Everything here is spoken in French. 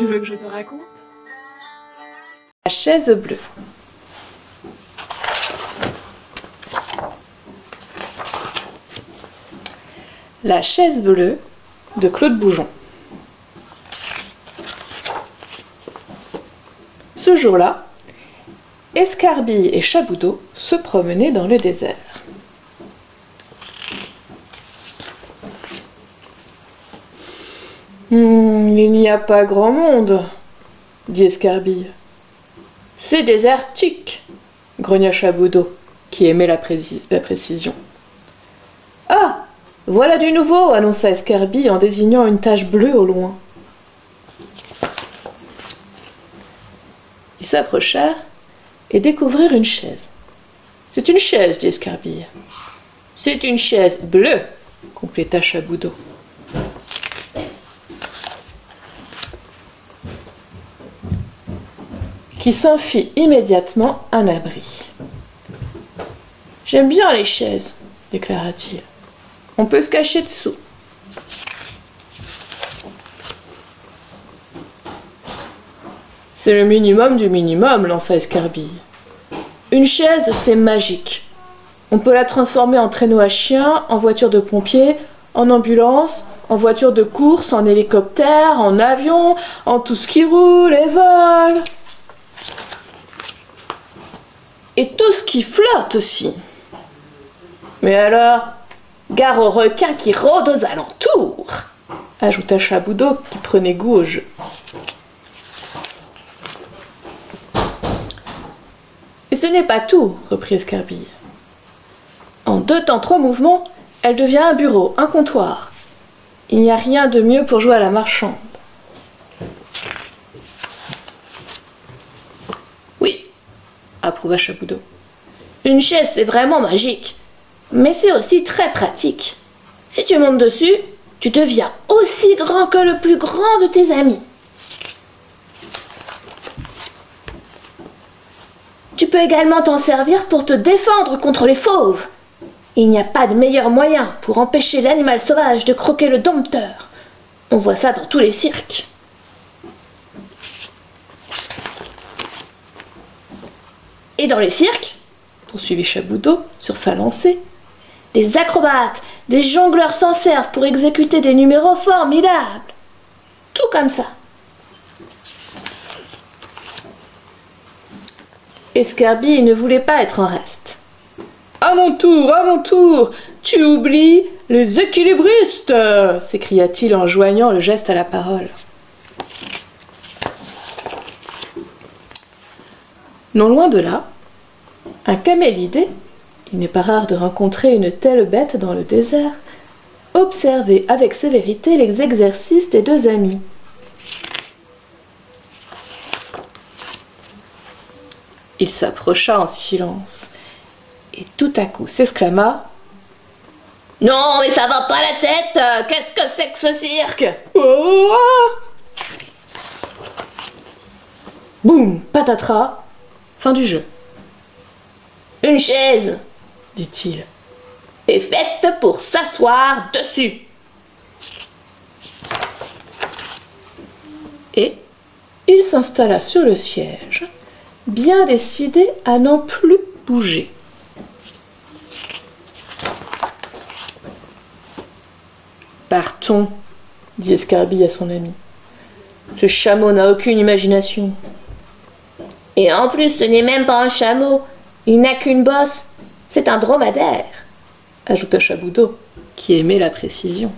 Tu veux que je te raconte? La chaise bleue. La chaise bleue de Claude Boujon. Ce jour-là, Escarbille et Chaboudot se promenaient dans le désert. Il n'y a pas grand monde, dit Escarbille. C'est désertique, grogna Chaboudot, qui aimait la précision. Ah, voilà du nouveau, annonça Escarbille en désignant une tache bleue au loin. Ils s'approchèrent et découvrirent une chaise. C'est une chaise, dit Escarbille. C'est une chaise bleue, compléta Chaboudot. Qui s'en fit immédiatement un abri. « J'aime bien les chaises, déclara-t-il. On peut se cacher dessous. » C'est le minimum du minimum, lança Escarbille. Une chaise, c'est magique. On peut la transformer en traîneau à chien, en voiture de pompier, en ambulance, en voiture de course, en hélicoptère, en avion, en tout ce qui roule et vole. Et tout ce qui flotte aussi. Mais alors, gare aux requins qui rôdent aux alentours, ajouta Chaboudot qui prenait goût au jeu. Et ce n'est pas tout, reprit Escarbille. En 2 temps 3 mouvements, elle devient un bureau, un comptoir. Il n'y a rien de mieux pour jouer à la marchande. Oui, approuva Chaboudot. Une chaise, c'est vraiment magique, mais c'est aussi très pratique. Si tu montes dessus, tu deviens aussi grand que le plus grand de tes amis. Tu peux également t'en servir pour te défendre contre les fauves. Il n'y a pas de meilleur moyen pour empêcher l'animal sauvage de croquer le dompteur. On voit ça dans tous les cirques. Et dans les cirques, poursuivit Chaboudot sur sa lancée, des acrobates, des jongleurs s'en servent pour exécuter des numéros formidables. Tout comme ça. Escarbille ne voulait pas être en reste. À mon tour, tu oublies les équilibristes, s'écria-t-il en joignant le geste à la parole. Non loin de là, un camélidé, il n'est pas rare de rencontrer une telle bête dans le désert, observait avec sévérité les exercices des 2 amis. Il s'approcha en silence et tout à coup s'exclama « Non, mais ça va pas la tête! Qu'est-ce que c'est que ce cirque ?» Oh. Boum, patatras, fin du jeu. « Une chaise, dit-il, est faite pour s'asseoir dessus. » Et il s'installa sur le siège, bien décidé à n'en plus bouger. « Partons, dit Escarbille à son ami. Ce chameau n'a aucune imagination. Et en plus, ce n'est même pas un chameau. Il n'a qu'une bosse. C'est un dromadaire, ajouta Chaboudot, qui aimait la précision.